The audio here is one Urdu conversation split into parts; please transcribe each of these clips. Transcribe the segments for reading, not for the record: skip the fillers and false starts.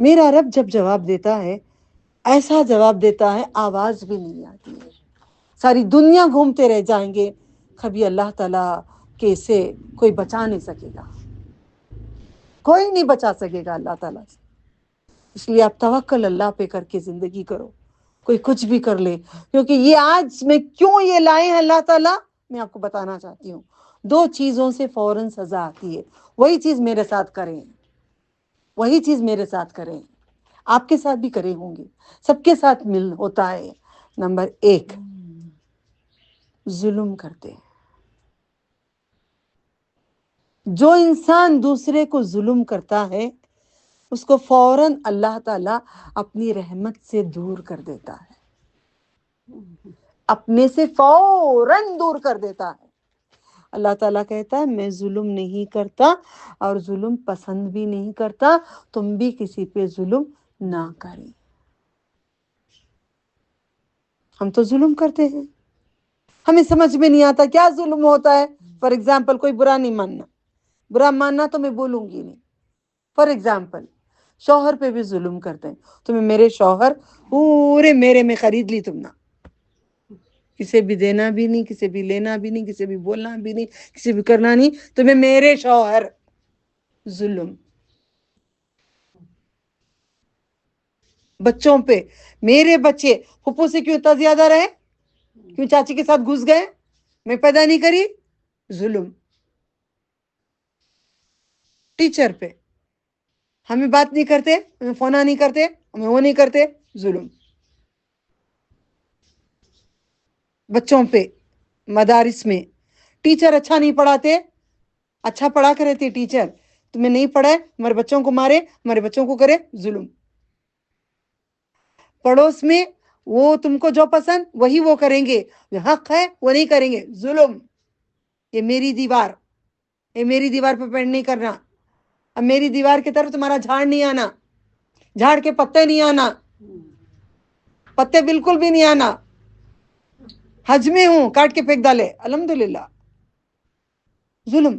میرا رب جب جواب دیتا ہے ایسا جواب دیتا ہے آواز بھی نہیں آتی ہے، ساری دنیا گھومتے رہ جائیں گے، کبھی اللہ تعالیٰ کے سے کوئی بچا نہیں سکے گا، کوئی نہیں بچا سکے گا اللہ تعالیٰ سے۔ اس لیے آپ توکل اللہ پہ کر کے زندگی کرو، کوئی کچھ بھی کر لے، کیونکہ یہ آج میں کیوں یہ لائے ہیں اللہ تعالیٰ، میں آپ کو بتانا چاہتی ہوں۔ 2 چیزوں سے فوراً سزا آتی ہے، وہی چیز میرے ساتھ کریں، وہی چیز میرے ساتھ کریں، آپ کے ساتھ بھی کرے ہوں گے، سب کے ساتھ مل ہوتا ہے۔ نمبر 1، ظلم کرتے ہیں۔ جو انسان دوسرے کو ظلم کرتا ہے اس کو فوراً اللہ تعالیٰ اپنی رحمت سے دور کر دیتا ہے، اپنے سے فوراً دور کر دیتا ہے۔ اللہ تعالیٰ کہتا ہے میں ظلم نہیں کرتا اور ظلم پسند بھی نہیں کرتا، تم بھی کسی پہ ظلم نہ کریں۔ ہم تو ظلم کرتے ہیں، ہمیں سمجھ میں نہیں آتا کیا ظلم ہوتا ہے۔ فار ایگزامپل کوئی برا نہیں ماننا، برا ماننا تو میں بولوں گی نہیں۔ فار ایگزامپل شوہر پہ بھی ظلم کرتے ہیں، تمہیں میرے شوہر پورے میرے میں خرید لی، تم نہ کسی بھی دینا بھی نہیں، کسی بھی لینا بھی نہیں، کسی بھی بولنا بھی نہیں، کسی بھی کرنا نہیں، تمہیں میرے شوہر، ظلم۔ بچوں پہ، میرے بچے پھپھو سے کیوں اتنا زیادہ رہے، کیوں چاچی کے ساتھ گھس گئے، میں پیدا نہیں کری، ظلم۔ ٹیچر پہ، ہمیں بات نہیں کرتے، ہمیں فون نہیں کرتے، ہمیں وہ نہیں کرتے، ظلم۔ بچوں پہ، مدارس میں ٹیچر اچھا نہیں پڑھاتے، اچھا پڑھا کر رہتے ٹیچر، تمہیں نہیں پڑھائے، ہمارے بچوں کو مارے، ہمارے بچوں کو کرے، ظلم۔ پڑوس میں وہ تم کو جو پسند وہی وہ کریں گے، حق ہے وہ نہیں کریں گے، ظلم۔ یہ میری دیوار، یہ میری دیوار پہ پینٹ نہیں کرنا، اب میری دیوار کی طرف تمہارا جھاڑ نہیں آنا، جھاڑ کے پتے نہیں آنا، پتے بالکل بھی نہیں آنا، حج میں ہوں کاٹ کے پھینک ڈالے، الحمدللہ، ظلم۔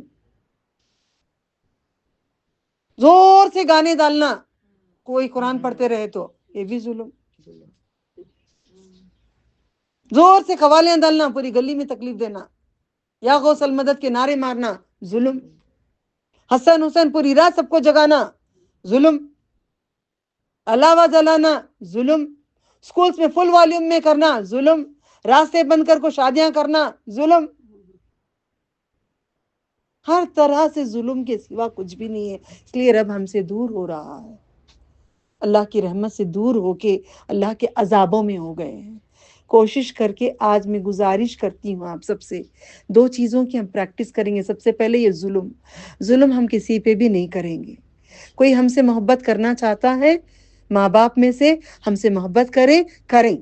زور سے گانے ڈالنا، کوئی قرآن پڑھتے رہے تو یہ بھی ظلم۔ زور سے قوالیاں ڈالنا، پوری گلی میں تکلیف دینا، یا غوث المدد کے نعرے مارنا، ظلم۔ حسن حسین پوری رات سب کو جگانا، ظلم۔ علاوہ جلانا، ظلم۔ سکولز میں فل والیوم میں کرنا، ظلم۔ راستے بند کر کو شادیاں کرنا، ظلم۔ ہر طرح سے ظلم کے سوا کچھ بھی نہیں ہے، اس لیے رب ہم سے دور ہو رہا ہے، اللہ کی رحمت سے دور ہو کے اللہ کے عذابوں میں ہو گئے ہیں۔ کوشش کر کے آج میں گزارش کرتی ہوں آپ سب سے، 2 چیزوں کی ہم پریکٹس کریں گے۔ سب سے پہلے یہ ظلم ہم کسی پہ بھی نہیں کریں گے۔ کوئی ہم سے محبت کرنا چاہتا ہے، ماں باپ میں سے ہم سے محبت کریں،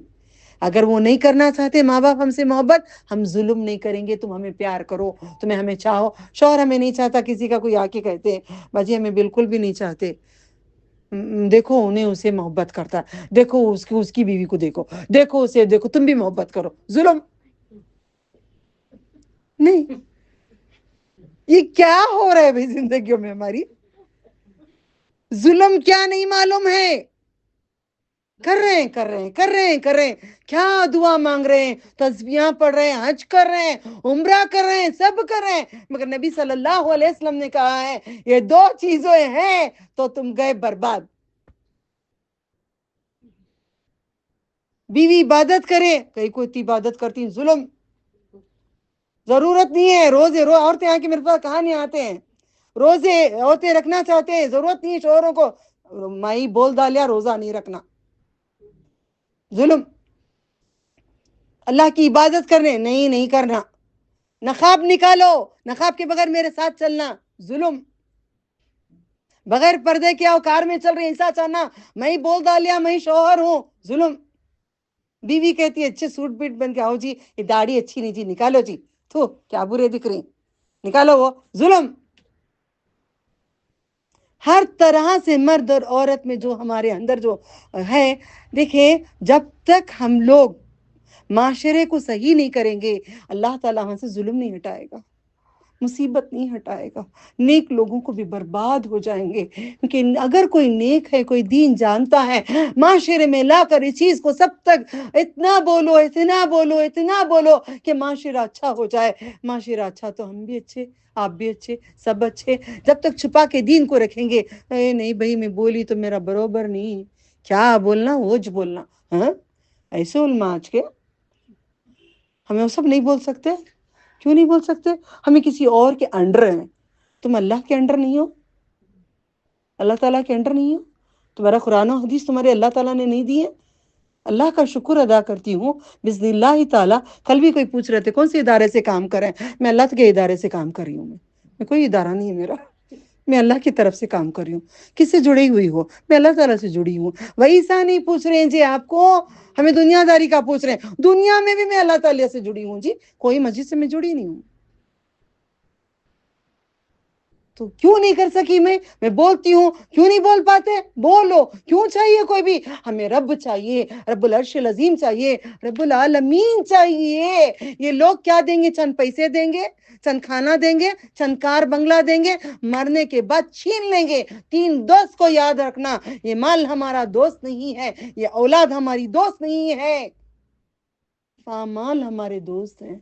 اگر وہ نہیں کرنا چاہتے ماں باپ ہم سے محبت، ہم ظلم نہیں کریں گے۔ تم ہمیں پیار کرو، تمہیں ہمیں چاہو، شوہر ہمیں نہیں چاہتا، کسی کا کوئی آ کے کہتے ہیں باجی ہمیں بالکل بھی نہیں چاہتے، دیکھو انہیں اسے محبت کرتا، دیکھو اس کی بیوی کو دیکھو، دیکھو اسے دیکھو، تم بھی محبت کرو، ظلم نہیں۔ یہ کیا ہو رہا ہے بھائی زندگیوں میں ہماری، ظلم کیا نہیں معلوم ہے، کر رہے ہیں، کیا دعا مانگ رہے ہیں، تسبیحاں پڑھ رہے ہیں، حج کر رہے ہیں، عمرہ کر رہے ہیں، سب کر رہے ہیں، مگر نبی صلی اللہ علیہ وسلم نے کہا ہے یہ 2 چیزیں ہیں تو تم گئے برباد۔ بیوی عبادت کرے، کئی کوئی عبادت کرتی ہیں، ظلم۔ ضرورت نہیں ہے روزے، عورتیں آ کے میرے پاس کہاں نہیں آتے ہیں، روزے عورتیں رکھنا چاہتے ہیں، ضرورت نہیں ہے شوہروں کو، مائی بول ڈالیا روزہ نہیں رکھنا، ظلم۔ اللہ کی عبادت کرنے نہیں کرنا، نقاب نکالو، نقاب کے بغیر میرے ساتھ چلنا، ظلم۔ بغیر پردے کے آؤ، کار میں چل رہے ایسا چاہنا، میں بول ڈالیا میں شوہر ہوں، ظلم۔ بیوی کہتی ہے اچھے سوٹ بیٹ بن کے آؤ جی، یہ داڑھی اچھی نہیں جی، نکالو جی، تو کیا برے دکھ رہی، نکالو وہ، ظلم۔ ہر طرح سے مرد اور عورت میں جو ہمارے اندر جو ہے، دیکھیں جب تک ہم لوگ معاشرے کو صحیح نہیں کریں گے اللہ تعالیٰ ہم سے ظلم نہیں ہٹائے گا۔ مصیبت نہیں ہٹائے گا، نیک لوگوں کو بھی برباد ہو جائیں گے. کیونکہ اگر کوئی نیک ہے، کوئی دین جانتا ہے، معاشرے میں لا کر اس چیز کو سب تک اتنا بولو، اتنا بولو، اتنا بولو کہ معاشرہ اچھا ہو جائے. معاشرہ اچھا تو ہم بھی اچھے، آپ بھی اچھے، سب اچھے. جب تک چھپا کے دین کو رکھیں گے، اے نہیں بھائی میں بولی تو میرا بروبر نہیں، کیا بولنا اوج بولنا. ہاں ایسے علماء آج کے، ہمیں وہ سب نہیں بول سکتے. کیوں نہیں بول سکتے؟ ہمیں کسی اور کے انڈر ہیں. تم اللہ کے انڈر نہیں ہو، اللہ تعالیٰ کے انڈر نہیں ہو. تمہارا قرآن و حدیث تمہارے اللہ تعالیٰ نے نہیں دیے. اللہ کا شکر ادا کرتی ہوں بسم اللہ تعالیٰ. کل بھی کوئی پوچھ رہے تھے کون سے ادارے سے کام کریں، میں اللہ کے ادارے سے کام کر رہی ہوں. میں کوئی ادارہ نہیں ہے میرا، میں اللہ کی طرف سے کام کر رہی ہوں. کس سے جڑی ہوئی ہو؟ میں اللہ تعالیٰ سے جڑی ہوں. ویسا نہیں پوچھ رہے ہیں جی آپ کو، ہمیں دنیا داری کا پوچھ رہے ہیں. دنیا میں بھی میں اللہ تعالیٰ سے جڑی ہوں جی، کوئی مسجد سے میں جڑی نہیں ہوں. تو کیوں نہیں کر سکی میں بولتی ہوں. کیوں نہیں بول پاتے؟ بولو. کیوں چاہیے کوئی بھی؟ ہمیں رب چاہیے، رب العرش العظیم چاہیے، رب العالمین چاہیے. یہ لوگ کیا دیں گے؟ چند پیسے دیں گے، چند کھانا دیں گے، چند کار بنگلہ دیں گے، مرنے کے بعد چھین لیں گے. 3 دوست کو یاد رکھنا، یہ مال ہمارا دوست نہیں ہے، یہ اولاد ہماری دوست نہیں ہے، مال ہمارے دوست ہیں.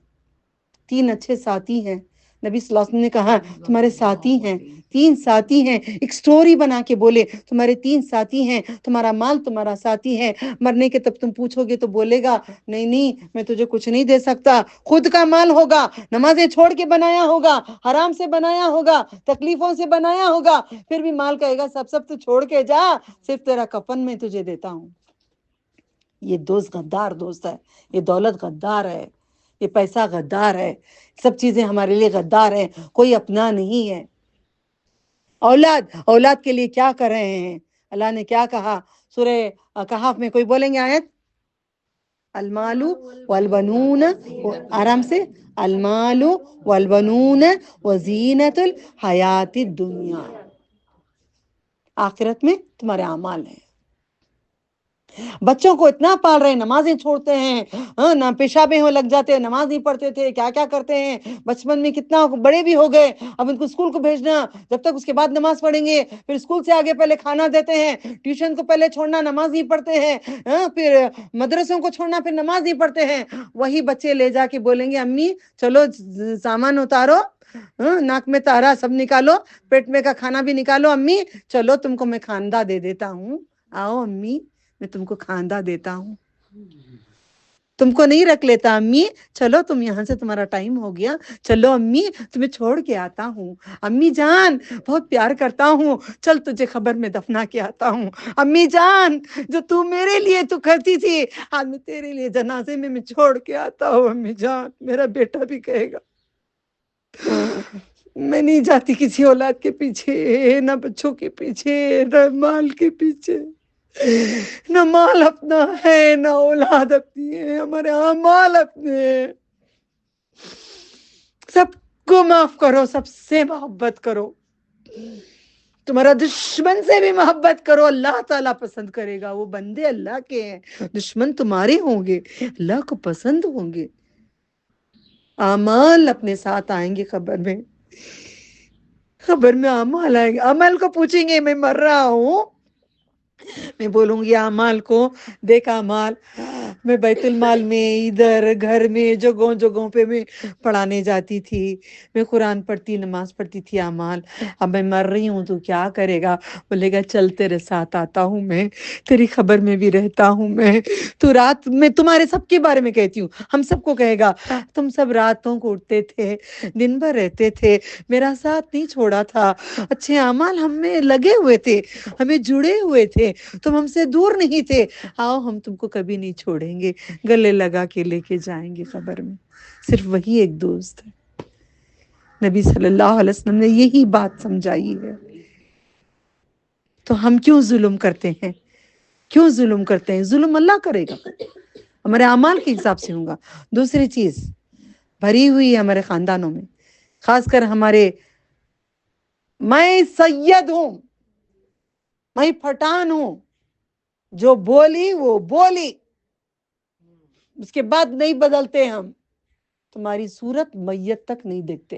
3 اچھے ساتھی ہیں. نبی صلی اللہ علیہ وسلم نے کہا تمہارے ساتھی ہیں، 3 ساتھی ہیں. ایک سٹوری بنا کے بولے تمہارے 3 ساتھی ہیں، تمہارا مال تمہارا ساتھی ہے. مرنے کے تب تم پوچھو گے تو بولے گا نہیں میں تجھے کچھ نہیں دے سکتا. خود کا مال ہوگا، نمازیں چھوڑ کے بنایا ہوگا، حرام سے بنایا ہوگا، تکلیفوں سے بنایا ہوگا، پھر بھی مال کہے گا سب تو چھوڑ کے جا، صرف تیرا کفن میں تجھے دیتا ہوں. یہ دوست غدار دوست ہے، یہ دولت غدار ہے، یہ پیسہ غدار ہے، سب چیزیں ہمارے لیے غدار ہیں، کوئی اپنا نہیں ہے. اولاد کے لیے کیا کر رہے ہیں؟ اللہ نے کیا کہا سورہ کہف میں؟ کوئی بولیں گے آیت؟ المال والبنون، آرام سے، المال والبنون وزینت الحیات الدنیا. آخرت میں تمہارے اعمال ہیں. بچوں کو اتنا پال رہے ہیں، نمازیں چھوڑتے ہیں، نہ پیشابیں ہو لگ جاتے ہیں، نماز نہیں پڑھتے تھے، کیا کیا کرتے ہیں. بچپن میں کتنا بڑے بھی ہو گئے، اب ان کو اسکول کو بھیجنا، جب تک اس کے بعد نماز پڑھیں گے. پھر اسکول سے آگے پہلے کھانا دیتے ہیں، ٹیوشن کو پہلے چھوڑنا، نماز نہیں پڑھتے ہیں، پھر مدرسوں کو چھوڑنا، پھر نماز نہیں پڑھتے ہیں. وہی بچے لے جا کے بولیں گے امی چلو سامان اتارو، ناک میں تارا سب نکالو، پیٹ میں کا کھانا بھی نکالو، امی چلو تم کو میں کھاندہ دے دیتا ہوں، آؤ امی میں تم کو کھاندہ دیتا ہوں. تم کو نہیں رکھ لیتا امی، چلو تم یہاں سے، تمہارا ٹائم ہو گیا، چلو امی تمہیں چھوڑ کے آتا ہوں، امی جان بہت پیار کرتا ہوں، چل تجھے خبر میں دفنا کے آتا ہوں، امی جان جو تو میرے لیے تو کرتی تھی آج میں تیرے لیے جنازے میں چھوڑ کے آتا ہوں. امی جان میرا بیٹا بھی کہے گا میں نہیں جاتی کسی اولاد کے پیچھے، نہ بچوں کے پیچھے، نہ مال کے پیچھے. نہ مال اپنا ہے، نہ اولاد اپنی ہے، ہمارے اعمال اپنے ہیں. سب کو معاف کرو، سب سے محبت کرو، تمہارا دشمن سے بھی محبت کرو، اللہ تعالیٰ پسند کرے گا. وہ بندے اللہ کے ہیں، دشمن تمہارے ہوں گے، اللہ کو پسند ہوں گے. اعمال اپنے ساتھ آئیں گے قبر میں، قبر میں اعمال آئیں گے. عمل کو پوچھیں گے میں مر رہا ہوں، میں بولوں گی اعمال کو دیکھ اعمال، میں بیت المال میں، ادھر گھر میں، جگہوں پہ میں پڑھانے جاتی تھی، میں قرآن پڑھتی، نماز پڑھتی تھی. اعمال اب میں مر رہی ہوں تو کیا کرے گا؟ بولے گا چل تیرے ساتھ آتا ہوں، میں تیری خبر میں بھی رہتا ہوں، میں تو رات میں تمہارے سب کے بارے میں کہتی ہوں. ہم سب کو کہے گا تم سب راتوں کو اٹھتے تھے، دن بھر رہتے تھے، میرا ساتھ نہیں چھوڑا تھا، اچھے اعمال ہم میں لگے ہوئے تھے، ہمیں جڑے ہوئے تھے، تم ہم سے دور نہیں تھے، آؤ ہم تم کو کبھی نہیں چھوڑیں گے، گلے لگا کے لے کے جائیں گے قبر میں. صرف وہی ایک دوست ہے. نبی صلی اللہ علیہ وسلم نے یہی بات سمجھائی ہے. تو ہم کیوں ظلم کرتے ہیں؟ کیوں ظلم کرتے ہیں؟ ظلم اللہ کرے گا، ہمارے اعمال کے حساب سے ہوگا. دوسری چیز بھری ہوئی ہے ہمارے خاندانوں میں، خاص کر ہمارے، میں سید ہوں، میں پٹھان ہوں، جو بولی وہ بولی، اس کے بعد نہیں بدلتے ہم. تمہاری صورت میت تک نہیں دیکھتے.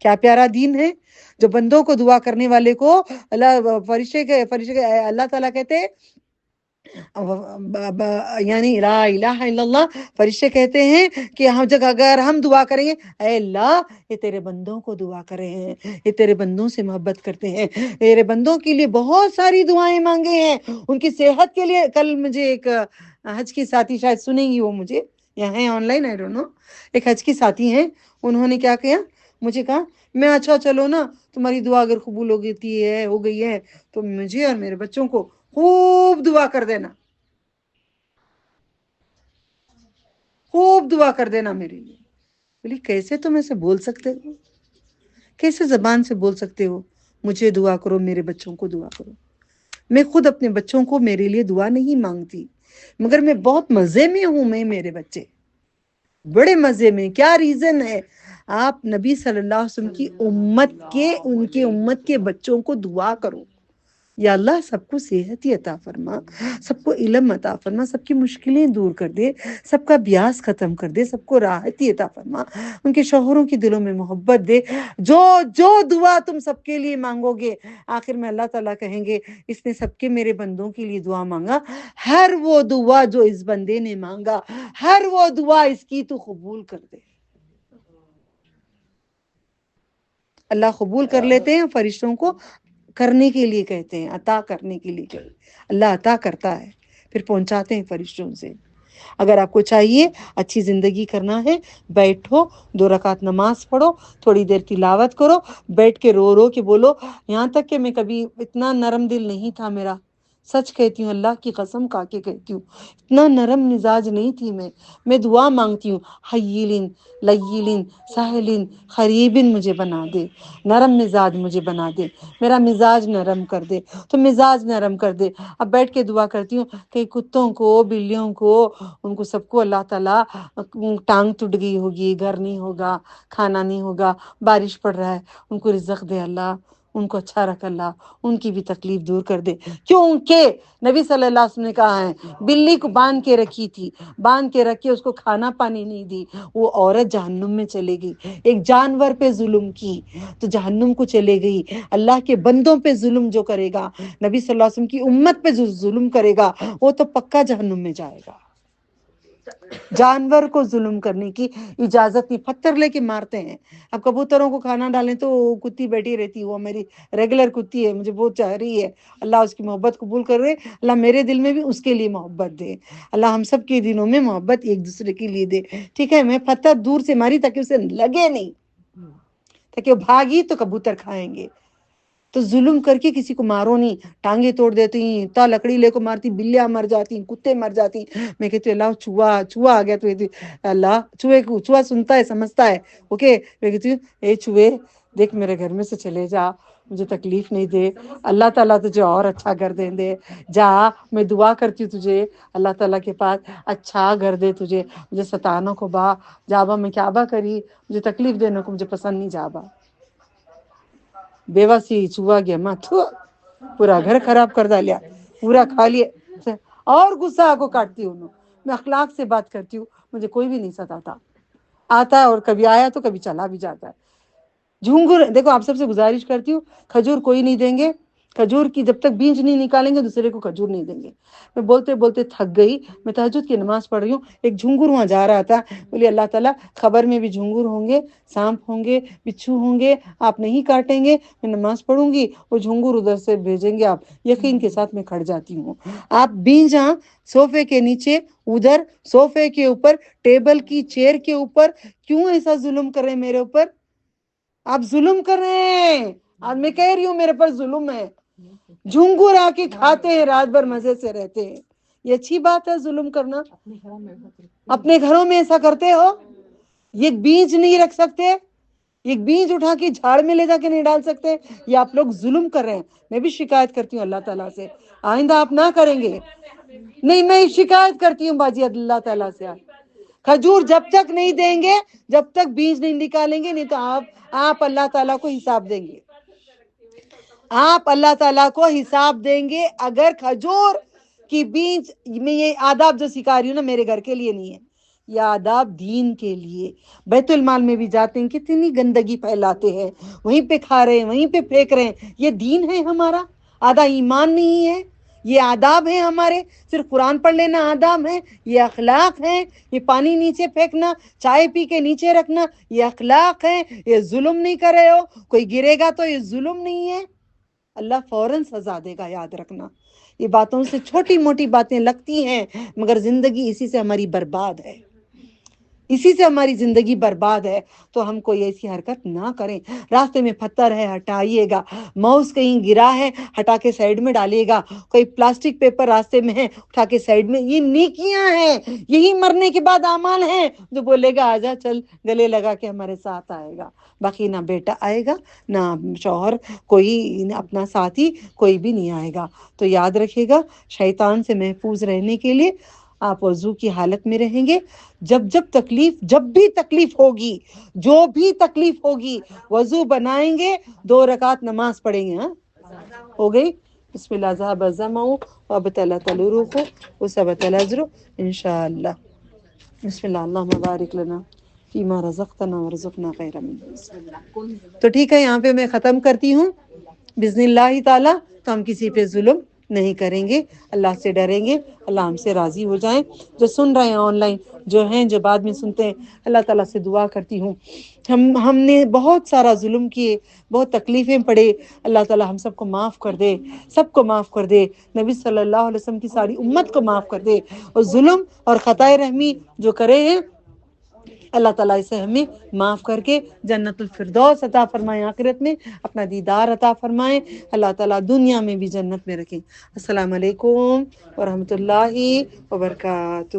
کیا پیارا دین ہے جو بندوں کو دعا کرنے والے کو اللہ فرشتے کے اللہ تعالیٰ کہتے ہیں یعنی لا الہ الا اللہ، فرشتے کہتے ہیں کہ اگر ہم دعا کریں گے، اے اللہ یہ تیرے بندوں کو دعا کرے ہیں، یہ تیرے بندوں سے محبت کرتے ہیں، تیرے بندوں کے لیے بہت ساری دعائیں مانگے ہیں، ان کی صحت کے لیے۔ کل مجھے ایک حج کی ساتھی، شاید سنیں گی وہ مجھے، یہاں ہیں on line, I don't know, ایک حج کی ساتھی ہیں، انہوں نے کیا کیا، مجھے کہا میں اچھا چلو نا تمہاری دعا اگر قبول ہو گئی ہے تو مجھے اور میرے بچوں کو خوب دعا کر دینا، خوب دعا کر دینا میرے لیے۔ بولی کیسے تم ایسے بول سکتے ہو، کیسے زبان سے بول سکتے ہو مجھے دعا کرو، میرے بچوں کو دعا کرو؟ میں خود اپنے بچوں کو میرے لیے دعا نہیں مانگتی، مگر میں بہت مزے میں ہوں، میرے بچے بڑے مزے میں۔ کیا ریزن ہے؟ آپ نبی صلی اللہ علیہ وسلم کی ان کے امت کے بچوں کو دعا کرو، یا اللہ سب کو صحت ہی عطا فرما، سب کو علم عطا فرما، سب کی مشکلیں دور کر دے، سب کا بیاس ختم کر دے، سب کو راحت ہی عطا فرما، ان کے شوہروں کی دلوں میں محبت دے۔ جو دعا تم سب کے لیے مانگو گے، آخر میں اللہ تعالیٰ کہیں گے اس نے سب کے میرے بندوں کے لیے دعا مانگا، ہر وہ دعا جو اس بندے نے مانگا، ہر وہ دعا اس کی تو قبول کر دے۔ اللہ قبول کر لیتے ہیں، فرشتوں کو کرنے کے لیے کہتے ہیں، عطا کرنے کے لیے کہتے ہیں، اللہ عطا کرتا ہے، پھر پہنچاتے ہیں فرشتوں سے۔ اگر آپ کو چاہیے اچھی زندگی کرنا ہے، بیٹھو 2 رکعت نماز پڑھو، تھوڑی دیر تلاوت کرو، بیٹھ کے رو رو کے بولو، یہاں تک کہ میں کبھی اتنا نرم دل نہیں تھا میرا، سچ کہتی ہوں، اللہ کی قسم کھا کے کہتی ہوں، اتنا نرم مزاج نہیں تھی میں دعا مانگتی ہوں، حیلن لیلن سہلن قریبن مجھے بنا دے، نرم مزاج مجھے بنا دے، میرا مزاج نرم کر دے، تو مزاج نرم کر دے۔ اب بیٹھ کے دعا کرتی ہوں کہ کتوں کو، بلیوں کو، ان کو سب کو اللہ تعالیٰ، ٹانگ ٹوٹ گئی ہوگی، گھر نہیں ہوگا، کھانا نہیں ہوگا، بارش پڑ رہا ہے، ان کو رزق دے اللہ، ان کو اچھا رکھ اللہ، ان کی بھی تکلیف دور کر دے۔ کیونکہ نبی صلی اللہ علیہ وسلم نے کہا ہے، بلی کو باندھ کے رکھی تھی، باندھ کے رکھ کے اس کو کھانا پانی نہیں دی، وہ عورت جہنم میں چلے گئی۔ ایک جانور پہ ظلم کی تو جہنم کو چلے گئی۔ اللہ کے بندوں پہ ظلم جو کرے گا، نبی صلی اللہ علیہ وسلم کی امت پہ جو ظلم کرے گا، وہ تو پکا جہنم میں جائے گا۔ جانور کو ظلم کرنے کی اجازت نہیں، پتھر لے کے مارتے ہیں۔ اب کبوتروں کو کھانا ڈالیں تو کتی بیٹھی رہتی، وہ میری ریگولر کتی ہے، مجھے بہت چاہ رہی ہے، اللہ اس کی محبت قبول کر رہے، اللہ میرے دل میں بھی اس کے لیے محبت دے، اللہ ہم سب کے دلوں میں محبت ایک دوسرے کے لیے دے، ٹھیک ہے؟ میں پتھر دور سے ماری تاکہ اسے لگے نہیں، تاکہ وہ بھاگی تو کبوتر کھائیں گے۔ تو ظلم کر کے کسی کو مارو نہیں، ٹانگیں توڑ دیتی، تا لکڑی لے کو مارتی، بلیاں مر جاتی، کتے مر جاتی۔ میں کہتی ہوں اللہ چوہا آ گیا تو اللہ چوہا سنتا ہے، سمجھتا ہے، اوکے؟ میں کہتی ہوں اے چوہے دیکھ میرے گھر میں سے چلے جا، مجھے تکلیف نہیں دے، اللہ تعالیٰ تجھے اور اچھا گھر دے دے، جا، میں دعا کرتی ہوں تجھے اللہ تعالیٰ کے پاس اچھا گھر دے تجھے، مجھے ستانوں کو جابا میں کیا با کری، مجھے تکلیف دینے کو مجھے پسند نہیں جابا۔ بیوسی چوہا گیا ماں، پورا گھر خراب کر ڈالیا، پورا کھا لیا، اور غصہ کو کاٹتی ہوں میں اخلاق سے بات کرتی ہوں، مجھے کوئی بھی نہیں ستاتا، آتا ہے اور کبھی آیا تو کبھی چلا بھی جاتا ہے۔ جھنگر دیکھو، آپ سب سے گزارش کرتی ہوں، کھجور کوئی نہیں دیں گے، کھجور کی جب تک بیج نہیں نکالیں گے دوسرے کو کھجور نہیں دیں گے۔ میں بولتے بولتے تھک گئی، میں تہجد کی نماز پڑھ رہی ہوں، ایک جھنگر وہاں جا رہا تھا، بولی اللہ تعالیٰ خبر میں بھی جھنگر ہوں گے، سانپ ہوں گے، بچھو ہوں گے، آپ نہیں کاٹیں گے، میں نماز پڑھوں گی، وہ جھنگر ادھر سے بھیجیں گے، آپ یقین کے ساتھ میں کھڑ جاتی ہوں۔ آپ بیجاں صوفے کے نیچے، ادھر صوفے کے اوپر، ٹیبل کی چیئر کے اوپر، کیوں ایسا ظلم کر رہے میرے اوپر؟ آپ ظلم کر رہے ہیں، آج میں کہہ رہی ہوں میرے پر ظلم ہے۔ جھنگر آ کے کھاتے ہیں، رات بھر مزے سے رہتے ہیں، یہ اچھی بات ہے ظلم کرنا؟ اپنے گھروں میں ایسا کرتے ہو؟ یہ بیج نہیں رکھ سکتے؟ ایک بیج اٹھا کے جھاڑ میں لے جا کے نہیں ڈال سکتے؟ یہ آپ لوگ ظلم کر رہے ہیں۔ میں بھی شکایت کرتی ہوں اللہ تعالیٰ سے، آئندہ آپ نہ کریں گے۔ نہیں، میں شکایت کرتی ہوں باجی اللہ تعالیٰ سے، کھجور جب تک نہیں دیں گے، جب تک بیج نہیں نکالیں گے، نہیں تو آپ اللہ تعالیٰ کو حساب دیں گے، آپ اللہ تعالیٰ کو حساب دیں گے۔ اگر کھجور کی بیج میں، یہ آداب جو سکھا رہی ہوں نا، میرے گھر کے لیے نہیں ہے، یہ آداب دین کے لیے. بیت المال میں بھی جاتے ہیں کتنی گندگی پھیلاتے ہیں, وہیں پہ کھا رہے ہیں, وہیں پہ پھینک رہے ہیں. یہ دین ہے ہمارا؟ آدھا ایمان نہیں ہے. یہ آداب ہیں ہمارے؟ صرف قرآن پڑھ لینا آداب ہے؟ یہ اخلاق ہے؟ یہ پانی نیچے پھینکنا, چائے پی کے نیچے رکھنا, یہ اخلاق ہے؟ یہ ظلم نہیں کر رہے ہو؟ کوئی گرے گا تو یہ ظلم نہیں ہے؟ اللہ فوراً سزا دے گا, یاد رکھنا. یہ باتوں سے چھوٹی موٹی باتیں لگتی ہیں, مگر زندگی اسی سے ہماری برباد ہے, اسی سے ہماری زندگی برباد ہے. تو ہم کوئی ایسی حرکت نہ کریں. راستے میں پتھر ہے ہٹائیے گا, ماؤس کہیں گرا ہے ہٹا کے سائیڈ میں ڈالیے گا, کوئی پلاسٹک پیپر راستے میں ہے اٹھا کے سائیڈ میں. یہ نیکیاں ہیں, یہی مرنے کے بعد اعمال ہیں جو بولے گا آجا چل گلے لگا کے ہمارے ساتھ آئے گا. باقی نہ بیٹا آئے گا, نہ شوہر, کوئی اپنا ساتھی, کوئی بھی نہیں آئے گا. تو یاد رکھیے گا, شیطان سے محفوظ رہنے کے لیے آپ وضو کی حالت میں رہیں گے. جب بھی تکلیف ہوگی, جو بھی تکلیف ہوگی, وضو بنائیں گے, 2 رکعت نماز پڑھیں گے. ہاں ہو گئی. بسم اللہ ذهب الظمأ وابتلت الروح وثبت الاجر انشاءاللہ. بسم اللہ اللہم بارک لنا فیما رزقتنا ورزقنا خیرا منه. تو ٹھیک ہے, یہاں پہ میں ختم کرتی ہوں باذن اللہ تعالی. تو ہم کسی پہ ظلم نہیں کریں گے, اللہ سے ڈریں گے, اللہ ہم سے راضی ہو جائیں. جو سن رہے ہیں آن لائن, جو ہیں, جو بعد میں سنتے ہیں, اللہ تعالیٰ سے دعا کرتی ہوں, ہم نے بہت سارا ظلم کیے, بہت تکلیفیں پڑے, اللہ تعالیٰ ہم سب کو معاف کر دے, سب کو معاف کر دے. نبی صلی اللہ علیہ وسلم کی ساری امت کو معاف کر دے. اور ظلم اور خطائے رحمی جو کرے ہیں, اللہ تعالیٰ اسے ہمیں معاف کر کے جنت الفردوس عطا فرمائے, آخرت میں اپنا دیدار عطا فرمائے. اللہ تعالیٰ دنیا میں بھی جنت میں رکھیں. السلام علیکم ورحمۃ اللہ وبرکاتہ.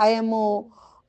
IMO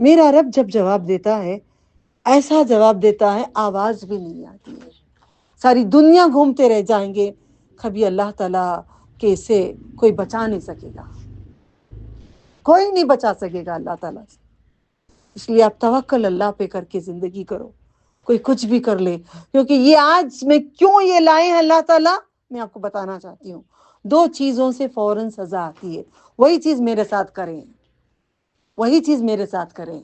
میرا رب جب جواب دیتا ہے ایسا جواب دیتا ہے آواز بھی نہیں آتی ہے، ساری دنیا گھومتے رہ جائیں گے، کبھی اللہ تعالیٰ کے سے کوئی بچا نہیں سکے گا، کوئی نہیں بچا سکے گا اللہ تعالیٰ سے۔ اس لیے آپ توکل اللہ پہ کر کے زندگی کرو، کوئی کچھ بھی کر لے، کیونکہ یہ آج میں کیوں یہ لائے ہیں اللہ تعالیٰ، میں آپ کو بتانا چاہتی ہوں۔ 2 چیزوں سے فوراً سزا آتی ہے، وہی چیز میرے ساتھ کریں، وہی چیز میرے ساتھ کریں،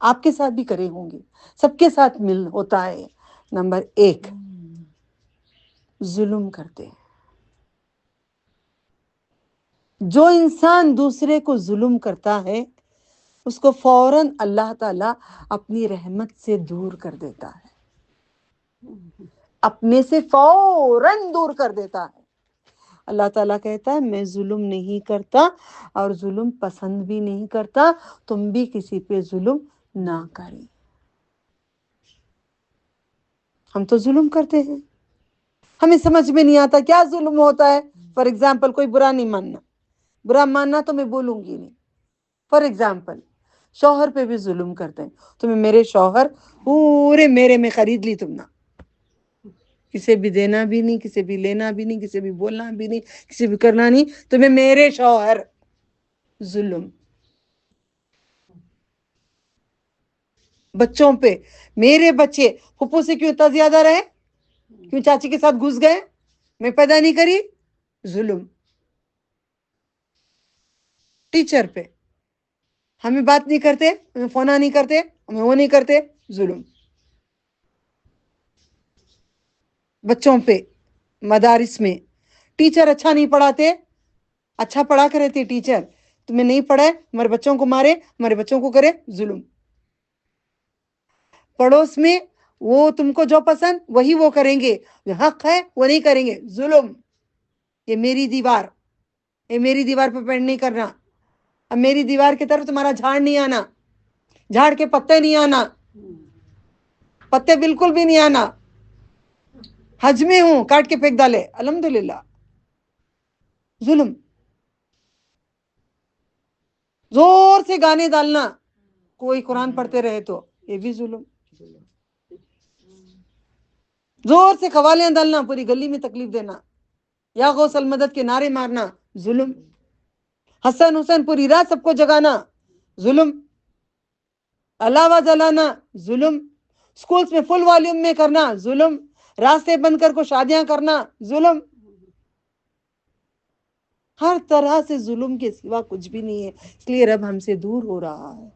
آپ کے ساتھ بھی کرے ہوں گے، سب کے ساتھ مل ہوتا ہے۔ نمبر 1، ظلم کرتے ہیں۔ جو انسان دوسرے کو ظلم کرتا ہے اس کو فوراً اللہ تعالیٰ اپنی رحمت سے دور کر دیتا ہے، اپنے سے فوراً دور کر دیتا ہے۔ اللہ تعالیٰ کہتا ہے میں ظلم نہیں کرتا اور ظلم پسند بھی نہیں کرتا، تم بھی کسی پہ ظلم نہ کریں۔ ہم تو ظلم کرتے ہیں، ہمیں سمجھ میں نہیں آتا کیا ظلم ہوتا ہے۔ فار ایگزامپل کوئی برا نہیں ماننا، برا ماننا تو میں بولوں گی نہیں۔ فار ایگزامپل شوہر پہ بھی ظلم کرتے ہیں، تمہیں میرے شوہر پورے میرے میں خرید لی تم نے، کسی بھی دینا بھی نہیں، کسی بھی لینا بھی نہیں، کسی بھی بولنا بھی نہیں، کسی بھی کرنا نہیں، تمہیں میرے شوہر، ظلم۔ بچوں پہ، میرے بچے پھپھو سے کیوں اتنا زیادہ رہے، کیوں چاچی کے ساتھ گھس گئے، میں پیدا نہیں کری، ظلم۔ ٹیچر پہ، ہمیں بات نہیں کرتے، ہمیں فون نہیں کرتے، ہمیں وہ نہیں کرتے، ظلم۔ بچوں پہ، مدارس میں ٹیچر اچھا نہیں پڑھاتے، اچھا پڑھا کر رہتے ٹیچر، تمہیں نہیں پڑھائے، ہمارے بچوں کو مارے، ہمارے بچوں کو کرے، ظلم۔ پڑوس میں وہ تم کو جو پسند وہی وہ کریں گے، حق ہے وہ نہیں کریں گے، ظلم۔ یہ میری دیوار، یہ میری دیوار پہ پینٹ نہیں کرنا، اب میری دیوار کی طرف تمہارا جھاڑ نہیں آنا، جھاڑ کے پتے نہیں آنا، پتے بالکل بھی نہیں آنا، حج میں ہوں کاٹ کے پھینک ڈالے، الحمدللہ، ظلم۔ زور سے گانے ڈالنا، کوئی قرآن پڑھتے رہے تو یہ بھی ظلم۔ زور سے قوالیاں ڈالنا، پوری گلی میں تکلیف دینا، یا غوث المدد کے نعرے مارنا، ظلم۔ حسن حسین پوری رات سب کو جگانا، ظلم۔ علاوہ جلانا، ظلم۔ سکولز میں فل والیوم میں کرنا، ظلم۔ راستے بند کر کو شادیاں کرنا، ظلم۔ ہر طرح سے ظلم کے سوا کچھ بھی نہیں ہے، اس لیے رب ہم سے دور ہو رہا ہے،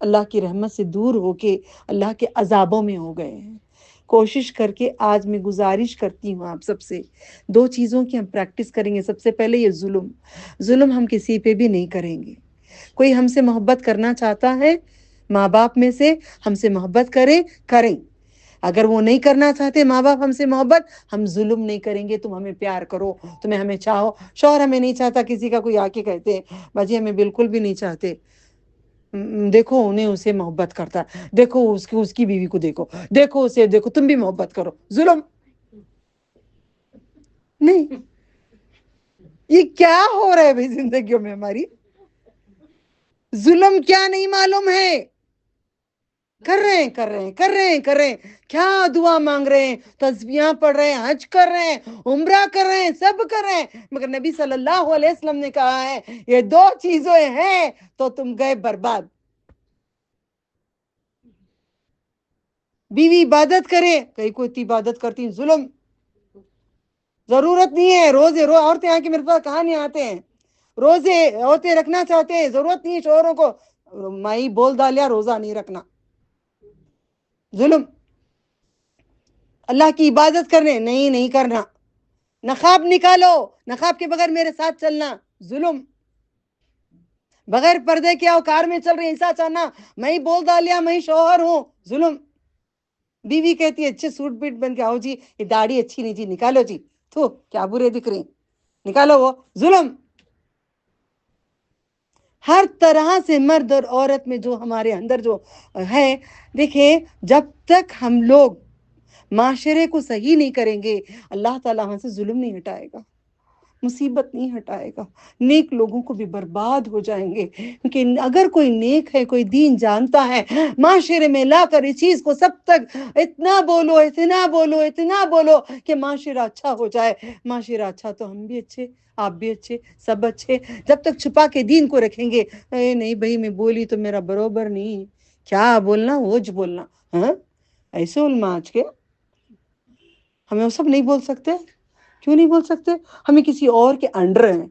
اللہ کی رحمت سے دور ہو کے اللہ کے عذابوں میں ہو گئے ہیں۔ کوشش کر کے آج میں گزارش کرتی ہوں آپ سب سے، 2 چیزوں کی ہم پریکٹس کریں گے۔ سب سے پہلے یہ ظلم ہم کسی پہ بھی نہیں کریں گے۔ کوئی ہم سے محبت کرنا چاہتا ہے، ماں باپ میں سے ہم سے محبت کریں، اگر وہ نہیں کرنا چاہتے ماں باپ ہم سے محبت، ہم ظلم نہیں کریں گے، تم ہمیں پیار کرو، تمہیں ہمیں چاہو۔ شوہر ہمیں نہیں چاہتا، کسی کا کوئی آ کے کہتے ہیں باجی ہمیں بالکل بھی نہیں چاہتے، دیکھو انہیں اسے محبت کرتا، دیکھو اس کی بیوی کو دیکھو، دیکھو اسے دیکھو، تم بھی محبت کرو، ظلم نہیں۔ یہ کیا ہو رہا ہے بھائی زندگیوں میں ہماری، ظلم کیا نہیں معلوم ہے، کر رہے ہیں، کیا دعا مانگ رہے ہیں، تسبیحاں پڑھ رہے ہیں، حج کر رہے ہیں، عمرہ کر رہے ہیں، سب کر رہے ہیں، مگر نبی صلی اللہ علیہ وسلم نے کہا ہے یہ 2 چیزیں ہیں تو تم گئے برباد۔ بیوی عبادت کرے، کئی کوئی عبادت کرتی، ظلم۔ ضرورت نہیں ہے روزے، عورتیں آ کے میرے پاس کہاں آتے ہیں، روزے عورتیں رکھنا چاہتے ہیں، ضرورت نہیں ہے شوہروں کو، مائی بول ڈالیا روزہ نہیں رکھنا، ظلم۔ اللہ کی عبادت کرنے نہیں کرنا، نقاب نکالو، نقاب کے بغیر میرے ساتھ چلنا، ظلم۔ بغیر پردے کے آؤ، کار میں چل رہے ایسا چلنا، میں بول ڈالیا میں شوہر ہوں، ظلم۔ بیوی کہتی ہے اچھے سوٹ پیٹ بن کے آؤ جی، یہ داڑھی اچھی نہیں جی، نکالو جی، تو کیا برے دکھ رہی، نکالو وہ، ظلم۔ ہر طرح سے مرد اور عورت میں جو ہمارے اندر جو ہے، دیکھیں جب تک ہم لوگ معاشرے کو صحیح نہیں کریں گے اللہ تعالیٰ ہم سے ظلم نہیں ہٹائے گا، مصیبت نہیں ہٹائے گا، نیک لوگوں کو بھی برباد ہو جائیں گے. کیونکہ اگر کوئی نیک ہے، کوئی دین جانتا ہے، معاشرے میں لا کر اس چیز کو سب تک اتنا بولو، اتنا بولو، اتنا بولو کہ معاشرہ اچھا ہو جائے. معاشرہ اچھا تو ہم بھی اچھے، آپ بھی اچھے، سب اچھے. جب تک چھپا کے دین کو رکھیں گے، اے نہیں بھائی میں بولی تو میرا بروبر نہیں، کیا بولنا ووج بولنا. ہاں ایسے علماء آج کے ہمیں وہ سب نہیں بول سکتے. کیوں نہیں بول سکتے؟ ہمیں کسی اور کے انڈر ہیں.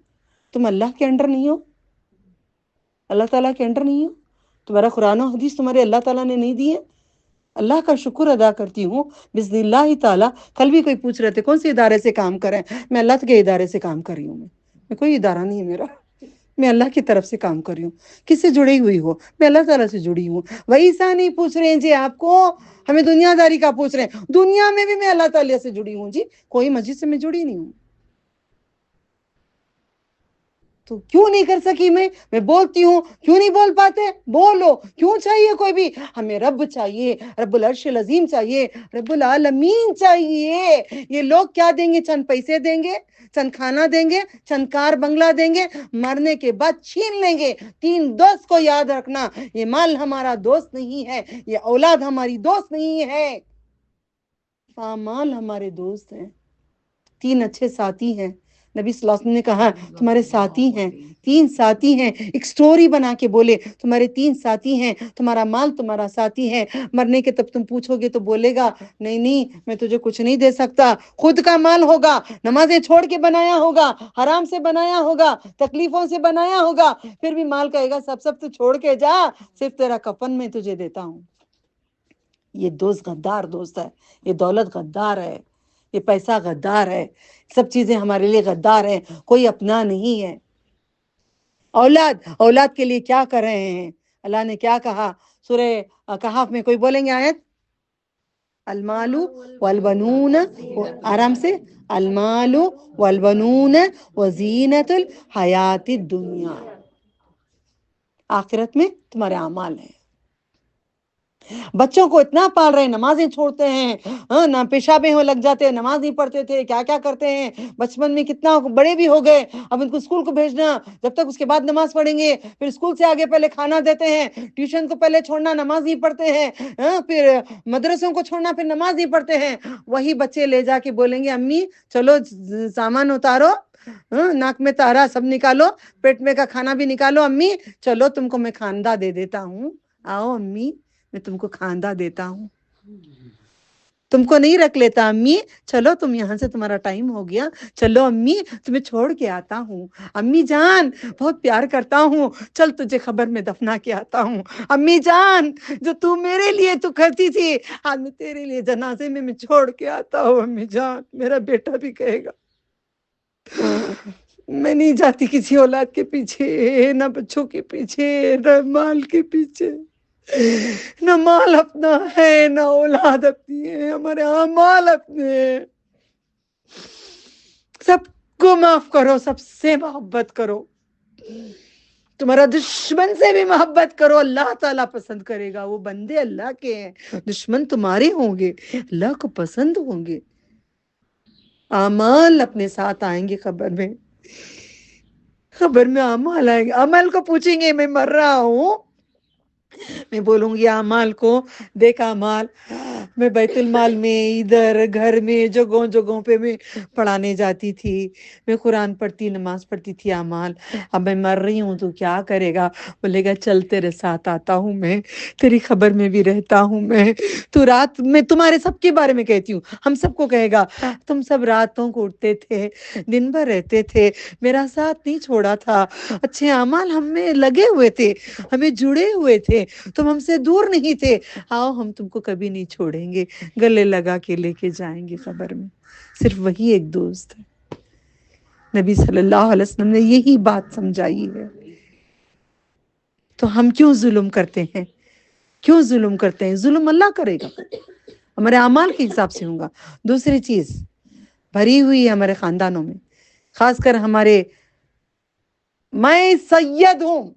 تم اللہ کے انڈر نہیں ہو، اللہ تعالیٰ کے انڈر نہیں ہو. تمہارا قرآن و حدیث تمہارے اللہ تعالیٰ نے نہیں دیے. اللہ کا شکر ادا کرتی ہوں بسم اللہ تعالیٰ. کل بھی کوئی پوچھ رہے تھے کون سے ادارے سے کام کریں، میں اللہ کے ادارے سے کام کر رہی ہوں. میں کوئی ادارہ نہیں ہے میرا، میں اللہ کی طرف سے کام کر رہی ہوں. کس سے جڑی ہوئی ہو؟ میں اللہ تعالیٰ سے جڑی ہوں. ویسا نہیں پوچھ رہے ہیں جی آپ کو، ہمیں دنیا داری کا پوچھ رہے ہیں. دنیا میں بھی میں اللہ تعالیٰ سے جڑی ہوں جی، کوئی مسجد سے میں جڑی نہیں ہوں. تو کیوں نہیں کر سکی میں بولتی ہوں. کیوں نہیں بول پاتے؟ بولو. کیوں چاہیے کوئی بھی؟ ہمیں رب چاہیے، رب العرش العظیم چاہیے، رب العالمین چاہیے. یہ لوگ کیا دیں گے؟ چند پیسے دیں گے، چند کھانا دیں گے، چند کار بنگلہ دیں گے، مرنے کے بعد چھین لیں گے. 3 دوست کو یاد رکھنا، یہ مال ہمارا دوست نہیں ہے، یہ اولاد ہماری دوست نہیں ہے، مال ہمارے دوست ہیں. 3 اچھے ساتھی ہیں. نبی صلی اللہ علیہ وسلم نے کہا تمہارے ساتھی ہیں، 3 ساتھی ہیں. ایک سٹوری بنا کے بولے تمہارے 3 ساتھی ہیں، تمہارا مال تمہارا ساتھی ہے. مرنے کے تب تم پوچھو گے تو بولے گا نہیں میں تجھے کچھ نہیں دے سکتا. خود کا مال ہوگا، نمازیں چھوڑ کے بنایا ہوگا، حرام سے بنایا ہوگا، تکلیفوں سے بنایا ہوگا، پھر بھی مال کہے گا سب تو چھوڑ کے جا، صرف تیرا کفن میں تجھے دیتا ہوں. یہ دوست غدار دوست ہے، یہ دولت غدار ہے، یہ پیسہ غدار ہے، سب چیزیں ہمارے لیے غدار ہیں، کوئی اپنا نہیں ہے. اولاد کے لیے کیا کر رہے ہیں؟ اللہ نے کیا کہا سورہ کہف میں؟ کوئی بولیں گے آیت؟ المال والبنون، آرام سے، المال والبنون وزینت الحیات الدنیا. آخرت میں تمہارے اعمال ہیں. بچوں کو اتنا پال رہے ہیں، نمازیں چھوڑتے ہیں، نہ پیشابیں ہو لگ جاتے ہیں، نماز نہیں پڑھتے تھے، کیا کیا کرتے ہیں. بچپن میں کتنا بڑے بھی ہو گئے، اب ان کو اسکول کو بھیجنا، جب تک اس کے بعد نماز پڑھیں گے، پھر اسکول سے آگے پہلے کھانا دیتے ہیں، ٹیوشن کو پہلے چھوڑنا، نماز نہیں پڑھتے ہیں، پھر مدرسوں کو چھوڑنا، پھر نماز نہیں پڑھتے ہیں. وہی بچے لے جا کے بولیں گے امی چلو سامان اتارو، ناک میں تارا سب نکالو، پیٹ میں کا کھانا بھی نکالو، امی چلو تم کو میں کھاندہ دے دیتا ہوں، آؤ امی میں تم کو کھاندہ دیتا ہوں. تم کو نہیں رکھ لیتا امی، چلو تم یہاں سے تمہارا ٹائم ہو گیا، چلو امی تمہیں چھوڑ کے آتا ہوں، امی جان بہت پیار کرتا ہوں، چل تجھے خبر میں دفنا کے آتا ہوں، امی جان جو تو میرے لیے تو کرتی تھی آج میں تیرے لیے جنازے میں چھوڑ کے آتا ہوں. امی جان میرا بیٹا بھی کہے گا میں نہیں جاتی کسی اولاد کے پیچھے، نہ بچوں کے پیچھے، نہ مال کے پیچھے. نہ مال اپنا ہے، نہ اولاد اپنی ہے، ہمارے اعمال اپنے ہیں. سب کو معاف کرو، سب سے محبت کرو، تمہارا دشمن سے بھی محبت کرو، اللہ تعالیٰ پسند کرے گا. وہ بندے اللہ کے ہیں، دشمن تمہارے ہوں گے، اللہ کو پسند ہوں گے. اعمال اپنے ساتھ آئیں گے قبر میں اعمال آئیں گے. عمل کو پوچھیں گے میں مر رہا ہوں، میں بولوں گی اعمال کو دیکھ اعمال، میں بیت المال میں، ادھر گھر میں، جگہوں پہ میں پڑھانے جاتی تھی، میں قرآن پڑھتی، نماز پڑھتی تھی. اعمال اب میں مر رہی ہوں تو کیا کرے گا؟ بولے گا چل تیرے ساتھ آتا ہوں، میں تیری خبر میں بھی رہتا ہوں، میں تو رات میں تمہارے سب کے بارے میں کہتی ہوں. ہم سب کو کہے گا تم سب راتوں کو اٹھتے تھے، دن بھر رہتے تھے، میرا ساتھ نہیں چھوڑا تھا، اچھے اعمال ہم میں لگے ہوئے تھے، ہمیں جڑے ہوئے تھے، تم ہم سے دور نہیں تھے، آؤ ہم تم کو کبھی نہیں چھوڑیں گے، گلے لگا کے لے کے جائیں گے قبر میں. صرف وہی ایک دوست ہے. نبی صلی اللہ علیہ وسلم نے یہی بات سمجھائی ہے. تو ہم کیوں ظلم کرتے ہیں؟ کیوں ظلم کرتے ہیں؟ ظلم اللہ کرے گا، ہمارے اعمال کے حساب سے ہوگا. دوسری چیز بھری ہوئی ہے ہمارے خاندانوں میں، خاص کر ہمارے، میں سید ہوں،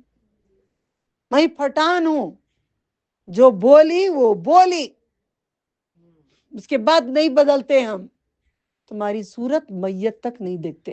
میں پٹھان ہوں، جو بولی وہ بولی، اس کے بعد نہیں بدلتے. ہم تمہاری صورت میت تک نہیں دیکھتے.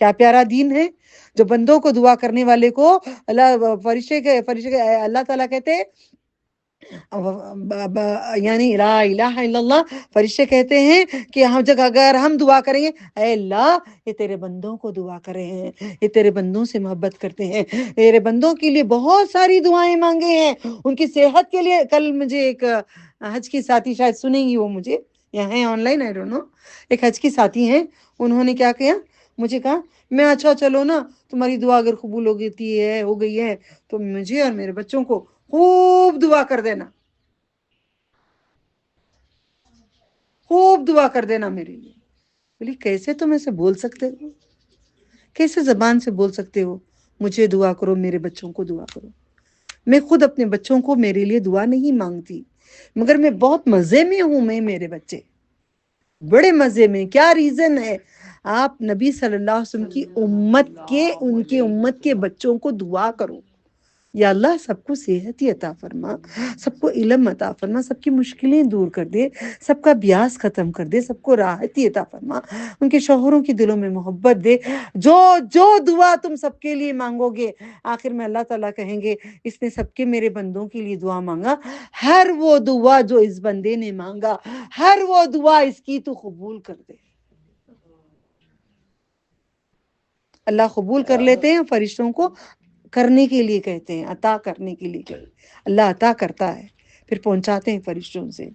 کیا پیارا دین ہے جو بندوں کو دعا کرنے والے کو اللہ فرشتے اللہ تعالیٰ کہتے ہیں یعنی لا الہ الا اللہ، فرشتے کہتے ہیں کہ اگر ہم دعا کریں گے، اے اللہ یہ تیرے بندوں کو دعا کرے ہیں، یہ تیرے بندوں سے محبت کرتے ہیں، تیرے بندوں کے لیے بہت ساری دعائیں مانگے ہیں، ان کی صحت کے لیے۔ کل مجھے ایک حج کی ساتھی، شاید سنیں گی وہ مجھے، یہاں ہے on line, I don't know, ایک حج کی ساتھی ہیں، انہوں نے کیا کیا، مجھے کہا میں اچھا چلو نا تمہاری دعا اگر قبول ہو گئی ہے تو مجھے اور میرے بچوں کو خوب دعا کر دینا، خوب دعا کر دینا میرے لیے۔ بولی کیسے تم ایسے بول سکتے ہو، کیسے زبان سے بول سکتے ہو مجھے دعا کرو، میرے بچوں کو دعا کرو؟ میں خود اپنے بچوں کو میرے لیے دعا نہیں مانگتی، مگر میں بہت مزے میں ہوں، میں میرے بچے بڑے مزے میں۔ کیا ریزن ہے؟ آپ نبی صلی اللہ علیہ وسلم کی امت کے، ان کی امت کے بچوں کو دعا کرو، یا اللہ سب کو صحت ہی عطا فرما، سب کو علم عطا فرما، سب کی مشکلیں دور کر دے، سب کا بیاس ختم کر دے، سب کو راحت ہی عطا فرما، ان کے شوہروں کی دلوں میں محبت دے۔ جو جو دعا تم سب کے لیے مانگو گے، آخر میں اللہ تعالیٰ کہیں گے اس نے سب کے میرے بندوں کے لیے دعا مانگا، ہر وہ دعا جو اس بندے نے مانگا، ہر وہ دعا اس کی تو قبول کر دے۔ اللہ قبول کر لیتے ہیں، فرشتوں کو کرنے کے لیے کہتے ہیں، عطا کرنے کے لیے کہتے ہیں، اللہ عطا کرتا ہے پھر پہنچاتے ہیں فرشتوں سے۔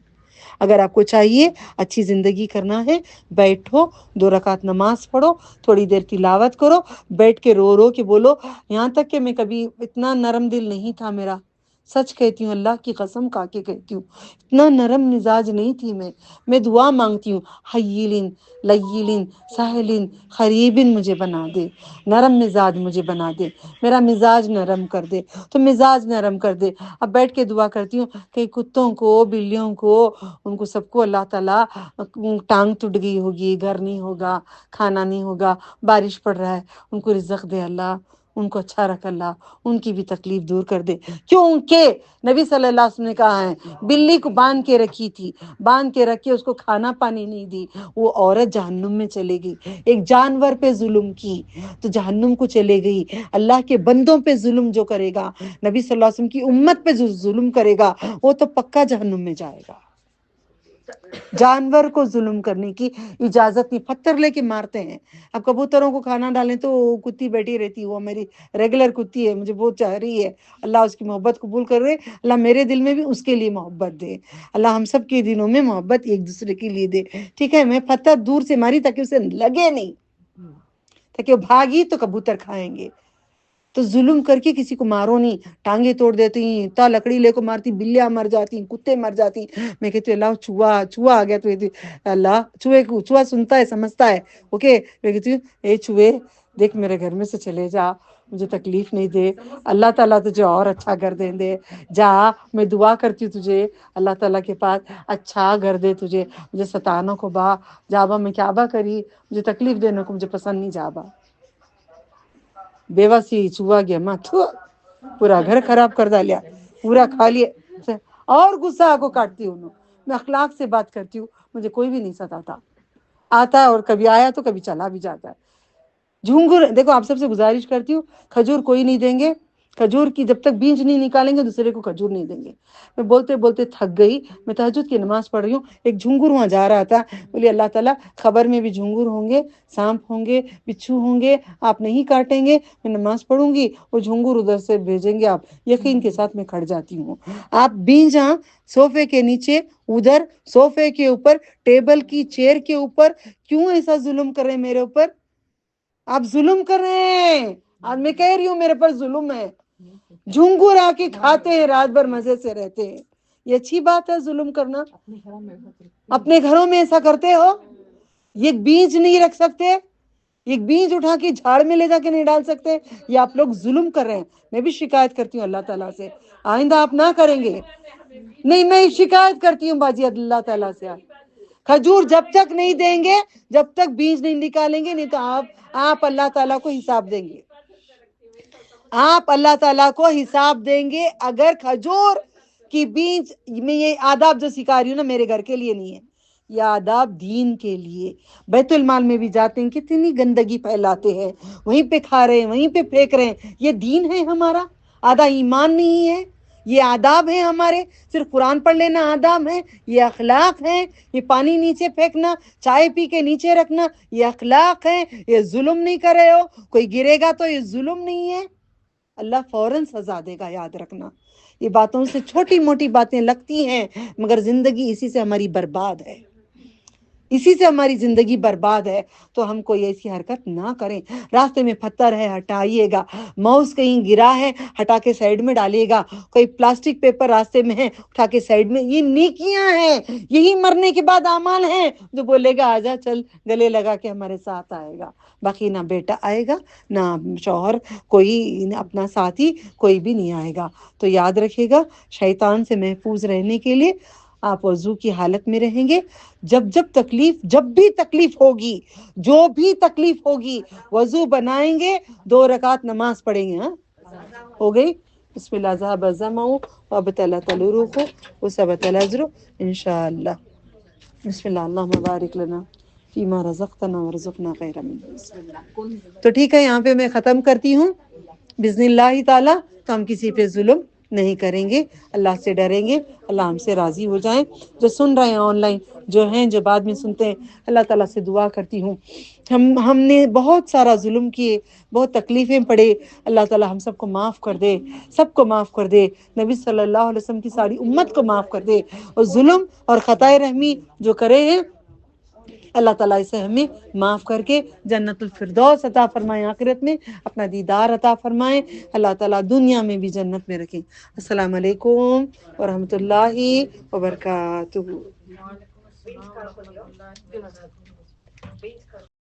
اگر آپ کو چاہیے اچھی زندگی کرنا ہے، بیٹھو 2 رکعت نماز پڑھو، تھوڑی دیر تلاوت کرو، بیٹھ کے رو رو کے بولو، یہاں تک کہ میں کبھی اتنا نرم دل نہیں تھا میرا، سچ کہتی ہوں، اللہ کی قسم کھا کے کہتی ہوں، اتنا نرم مزاج نہیں تھی میں دعا مانگتی ہوں، حیلن لیلن سہلن قریبن مجھے بنا دے، نرم مزاج مجھے بنا دے، میرا مزاج نرم کر دے، تو مزاج نرم کر دے۔ اب بیٹھ کے دعا کرتی ہوں کہ کتوں کو، بلیوں کو، ان کو سب کو اللہ تعالیٰ، ٹانگ ٹوٹ گئی ہوگی، گھر نہیں ہوگا، کھانا نہیں ہوگا، بارش پڑ رہا ہے، ان کو رزق دے اللہ، ان کو اچھا رکھ اللہ، ان کی بھی تکلیف دور کر دے۔ کیونکہ نبی صلی اللہ علیہ وسلم نے کہا ہے، بلی کو باندھ کے رکھی تھی، باندھ کے رکھ کے اس کو کھانا پانی نہیں دی، وہ عورت جہنم میں چلے گئی۔ ایک جانور پہ ظلم کی تو جہنم کو چلے گئی۔ اللہ کے بندوں پہ ظلم جو کرے گا، نبی صلی اللہ علیہ وسلم کی امت پہ جو ظلم کرے گا، وہ تو پکا جہنم میں جائے گا۔ جانور کو ظلم کرنے کی اجازت نہیں، پتھر لے کے مارتے ہیں۔ اب کبوتروں کو کھانا ڈالیں تو کتی بیٹھی رہتی، وہ میری ریگولر کتی ہے، مجھے بہت چاہ رہی ہے، اللہ اس کی محبت قبول کر رہے، اللہ میرے دل میں بھی اس کے لیے محبت دے، اللہ ہم سب کے دلوں میں محبت ایک دوسرے کے لیے دے، ٹھیک ہے؟ میں پتھر دور سے ماری تاکہ اسے لگے نہیں، تاکہ وہ بھاگی تو کبوتر کھائیں گے۔ تو ظلم کر کے کسی کو مارو نہیں، ٹانگیں توڑ دیتی، تا لکڑی لے کو مارتی، بلیاں مر جاتی، کتے مر جاتی۔ میں کہتی ہوں اللہ چوہا آ گیا تو اللہ چوہا سنتا ہے، سمجھتا ہے، اوکے؟ میں کہتی ہوں اے چوہے دیکھ میرے گھر میں سے چلے جا، مجھے تکلیف نہیں دے، اللہ تعالیٰ تجھے اور اچھا گھر دے دے، جا، میں دعا کرتی ہوں تجھے اللہ تعالیٰ کے پاس اچھا گھر دے تجھے، مجھے ستانا کو با جابا، میں کیا با کری، مجھے تکلیف دینے کو مجھے پسند نہیں جابا۔ بیوسی چوہا گیا ماں، پورا گھر خراب کر ڈالیا، پورا کھا لیا، اور غصہ کو کاٹتی ہوں میں اخلاق سے بات کرتی ہوں، مجھے کوئی بھی نہیں ستاتا، آتا ہے اور کبھی آیا تو کبھی چلا بھی جاتا ہے۔ جھنگر دیکھو، آپ سب سے گزارش کرتی ہوں، کھجور کوئی نہیں دیں گے، کھجور کی جب تک بیج نہیں نکالیں گے دوسرے کو کھجور نہیں دیں گے۔ میں بولتے بولتے تھک گئی، میں تہجد کی نماز پڑھ رہی ہوں، ایک جھنگر وہاں جا رہا تھا، بولی اللہ تعالیٰ خبر میں بھی جھنگر ہوں گے، سانپ ہوں گے، بچھو ہوں گے، آپ نہیں کاٹیں گے، میں نماز پڑھوں گی، وہ جھنگر ادھر سے بھیجیں گے، آپ یقین کے ساتھ میں کھڑ جاتی ہوں۔ آپ بیج صوفے کے نیچے، ادھر صوفے کے اوپر، ٹیبل کی چیئر کے اوپر کیوں ایسا ظلم کر رہے ہیں میرے اوپر؟ آپ ظلم کر رہے ہیں، آج میں کہہ رہی ہوں میرے پر ظلم ہے۔ جھنگر آ کے کھاتے ہیں، رات بھر مزے سے رہتے ہیں، یہ اچھی بات ہے ظلم کرنا؟ اپنے گھروں میں ایسا کرتے ہو؟ یہ بیج نہیں رکھ سکتے؟ ایک بیج اٹھا کے جھاڑ میں لے جا کے نہیں ڈال سکتے؟ یہ آپ لوگ ظلم کر رہے ہیں۔ میں بھی شکایت کرتی ہوں اللہ تعالیٰ سے، آئندہ آپ نہ کریں گے۔ نہیں، میں شکایت کرتی ہوں باجی اللہ تعالیٰ سے، کھجور جب تک نہیں دیں گے، جب تک بیج نہیں نکالیں گے، نہیں تو آپ اللہ تعالیٰ کو حساب دیں گے، آپ اللہ تعالیٰ کو حساب دیں گے۔ اگر کھجور کی بیج میں، یہ آداب جو سکھا رہی ہوں نا، میرے گھر کے لیے نہیں ہے، یہ آداب دین کے لیے. بیت المال میں بھی جاتے ہیں کتنی گندگی پھیلاتے ہیں, وہیں پہ کھا رہے ہیں, وہیں پہ پھینک رہے ہیں. یہ دین ہے ہمارا؟ آدھا ایمان نہیں ہے. یہ آداب ہیں ہمارے. صرف قرآن پڑھ لینا آداب ہے؟ یہ اخلاق ہیں. یہ پانی نیچے پھینکنا, چائے پی کے نیچے رکھنا, یہ اخلاق ہے. یہ ظلم نہیں کر رہے ہو, کوئی گرے گا تو یہ ظلم نہیں ہے. اللہ فوراً سزا دے گا, یاد رکھنا. یہ باتوں سے چھوٹی موٹی باتیں لگتی ہیں, مگر زندگی اسی سے ہماری برباد ہے, اسی سے ہماری زندگی برباد ہے. تو ہم کوئی ایسی حرکت نہ کریں. راستے میں پتھر ہے ہٹائیے گا, ماؤس کہیں گرا ہے ہٹا کے سائیڈ میں ڈالیے گا, کوئی پلاسٹک پیپر راستے میں ہے اٹھا کے سائیڈ میں. یہ نیکیاں ہیں, یہی مرنے کے بعد اعمال ہیں. جو بولے گا آجا چل گلے لگا کے ہمارے ساتھ آئے گا. باقی نہ بیٹا آئے گا, نہ شوہر, کوئی اپنا ساتھی, کوئی بھی نہیں آئے گا. تو یاد رکھیے گا, شیطان سے محفوظ رہنے کے لیے آپ وضو کی حالت میں رہیں گے. جب بھی تکلیف ہوگی, جو بھی تکلیف ہوگی, وضو بنائیں گے, 2 رکعت نماز پڑھیں گے. ہاں ہو گئی. بسم اللہ ذهب الظمأ وابتلت الروح وثبت الاجر انشاءاللہ. بسم اللہ اللہم بارک لنا فیما رزقتنا ورزقنا خیرا منه. تو ٹھیک ہے, یہاں پہ میں ختم کرتی ہوں باذن اللہ تعالی. تو ہم کسی پہ ظلم نہیں کریں گے, اللہ سے ڈریں گے, اللہ ہم سے راضی ہو جائیں. جو سن رہے ہیں آن لائن, جو ہیں جو بعد میں سنتے ہیں, اللہ تعالیٰ سے دعا کرتی ہوں ہم نے بہت سارا ظلم کیے, بہت تکلیفیں پڑے. اللہ تعالیٰ ہم سب کو معاف کر دے, سب کو معاف کر دے. نبی صلی اللہ علیہ وسلم کی ساری امت کو معاف کر دے. اور ظلم اور خطائے رحمی جو کرے ہیں, اللہ تعالیٰ اسے ہمیں معاف کر کے جنت الفردوس عطا فرمائے, آخرت میں اپنا دیدار عطا فرمائے. اللہ تعالیٰ دنیا میں بھی جنت میں رکھیں. السلام علیکم ورحمۃ اللہ وبرکاتہ.